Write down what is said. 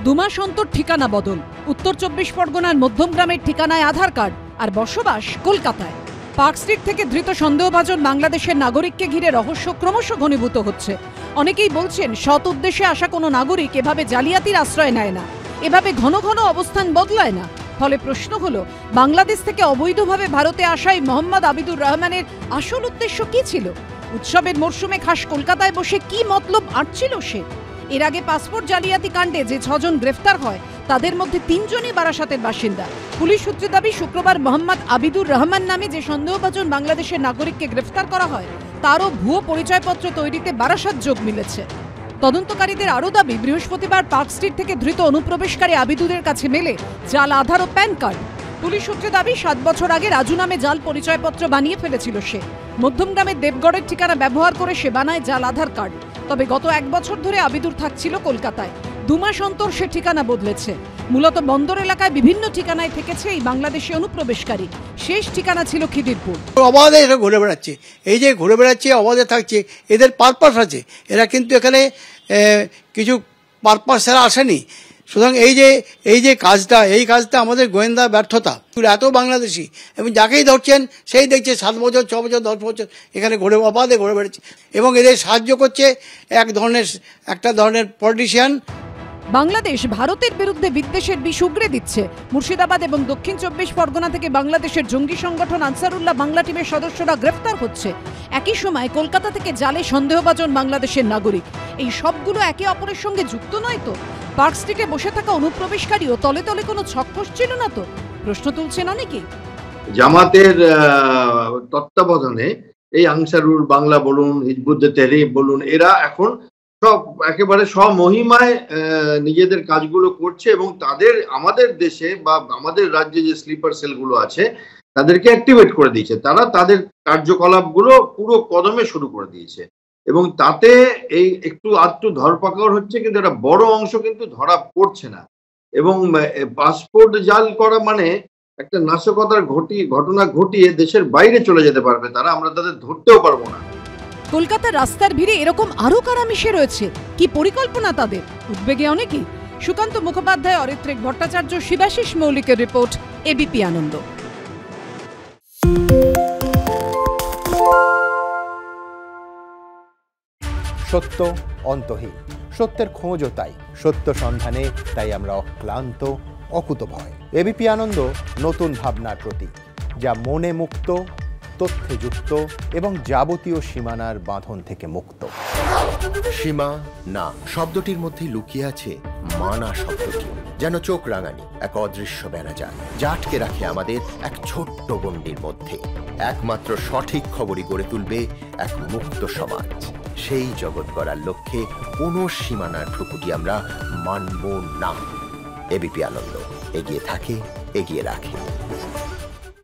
2 মাস অন্তর ঠিকানা বদল, উত্তর 24 পরগনার মধ্যমগ্রামের ঠিকানায় আধার কার্ড আর বসবাস কলকাতায়। পার্ক স্ট্রিট থেকে ধৃত সন্দেহভাজন বাংলাদেশের নাগরিককে ঘিরে রহস্য ক্রমশ ঘনীভূত হচ্ছে। অনেকেই বলছেন সৎ উদ্দেশ্যে আসা কোনো নাগরিক এভাবে জালিয়াতির আশ্রয় নেয় না, এভাবে ঘন ঘন অবস্থান বদলায় না। ফলে প্রশ্ন হলো, বাংলাদেশ থেকে অবৈধভাবে ভারতে আসায় মোহাম্মদ আবিদুর রহমানের আসল উদ্দেশ্য কি ছিল? উৎসবের মরশুমে খাস কলকাতায় বসে কি মতলব আঁটছিল সে? এর আগে পাসপোর্ট জালিয়াতি কাণ্ডে যে 6 জন গ্রেফতার হয় তাদের মধ্যে 3 জনই বারাসাতের বাসিন্দা। পুলিশ সূত্রে দাবি, শুক্রবার মোহাম্মদ আবিদুর রহমান নামে যে সন্দেহভাজন বাংলাদেশের নাগরিককে গ্রেফতার করা হয় তারও ভুয়ো পরিচয়পত্র তৈরিতে বারাসাত যোগ মিলেছে। তদন্তকারীদের আরও দাবি, বৃহস্পতিবার পার্ক স্ট্রিট থেকে ধৃত অনুপ্রবেশকারী আবিদুরের কাছে মেলে জাল আধার ও প্যান কার্ড। পুলিশ সূত্রে দাবি, 7 বছর আগে রাজু নামে জাল পরিচয়পত্র বানিয়ে ফেলেছিল সে। মধ্যমগ্রামের দেবগড়ের ঠিকানা ব্যবহার করে সে বানায় জাল আধার কার্ড। তবে গত 1 বছর ধরে আবিদুর থাকছিল কলকাতায়। 2 মাস অন্তর সে ঠিকানা বদলেছে। মূলত বন্দর এলাকায় বিভিন্ন ঠিকানায় থেকেছে এই বাংলাদেশি অনুপ্রবেশকারী। শেষ ঠিকানা ছিল খিদিরপুর। অবাধে এরা ঘুরে বেড়াচ্ছে, এই যে ঘুরে বেড়াচ্ছে অবাধে থাকছে, এদের পারপাস আছে। এরা কিন্তু এখানে কিছু পারপাস ছাড়া আসেনি। সুতরাং এই যে কাজটা, এই কাজটা আমাদের গোয়েন্দা ব্যর্থতা। এত বাংলাদেশি এবং যাকেই ধরছেন সেই দেখছে 7 বছর 6 বছর 10 বছর এখানে অবাধে ঘুরে বেড়াচ্ছে এবং এদের সাহায্য করছে একটা ধরনের পলিটিশিয়ান। বাংলাদেশ ভারতের বিরুদ্ধে বিদ্বেষের বিষ উগরে দিচ্ছে। মুর্শিদাবাদ এবং দক্ষিণ 24 পরগনা থেকে বাংলাদেশের জঙ্গি সংগঠন আনসারুল্লাহ বাংলা টিমের সদস্যরা গ্রেফতার হচ্ছে। একই সময় কলকাতা থেকে জালে সন্দেহভাজন বাংলাদেশের নাগরিক। এই সবগুলো একে অপরের সঙ্গে যুক্ত নয় তো? পার্ক স্ট্রিটে বসে থাকা অনুপ্রবেশকারীও তলে তলে কোনো ছক ছিল না তো? প্রশ্ন তুলছেন অনেকেই। জামাতের তত্ত্বাবধানে এই আনসারুল বাংলা বলুন, হিজবুত তাহরির বলুন, এরা এখন সব একেবারে স্বমহিমায় নিজেদের কাজগুলো করছে এবং তাদের আমাদের দেশে বা আমাদের রাজ্যে যে স্লিপার সেলগুলো আছে তাদেরকে অ্যাক্টিভেট করে দিয়েছে। তারা তাদের কার্যকলাপগুলো পুরো কদমে শুরু করে দিয়েছে এবং তাতে এই একটু আধটু ধরপাকড় হচ্ছে, কিন্তু একটা বড় অংশ কিন্তু ধরা পড়ছে না। এবং পাসপোর্ট জাল করা মানে একটা নাশকতার ঘটনা ঘটিয়ে দেশের বাইরে চলে যেতে পারবে তারা, আমরা তাদের ধরতেও পারবো না। কলকাতার রাস্তার ভিড়ে এরকম আরো কারা মিশে রয়েছে? কি পরিকল্পনা তাদের? উদ্বেগে অনেকেই। সুকান্ত মুখোপাধ্যায়, অরিত্রিক ভট্টাচার্য, শিবাশিস মৌলিকের রিপোর্ট, এবিপি আনন্দ। সত্য অন্তহীন, সত্যের খোঁজও তাই, সত্য সন্ধানে তাই আমরা অক্লান্ত, অকুতভয়। এবিপি আনন্দ নতুন ভাবনার প্রতীক, যা মনে মুক্ত, তথ্যে যুক্ত এবং যাবতীয় সীমানার বাঁধন থেকে মুক্ত। সীমা না শব্দটির মধ্যে লুকিয়ে আছে মানা শব্দটি, যেন চোখ রাঙানি এক অদৃশ্য বেড়াজাল, যা আটকে রাখে আমাদের এক ছোট্ট গণ্ডির মধ্যে। একমাত্র সঠিক খবরই গড়ে তুলবে এক মুক্ত সমাজ। সেই জগৎ গড়ার লক্ষ্যে কোনো সীমানার ঠুকুটি আমরা মানব না। এবিপি আনন্দ এগিয়ে থাকে, এগিয়ে রাখে।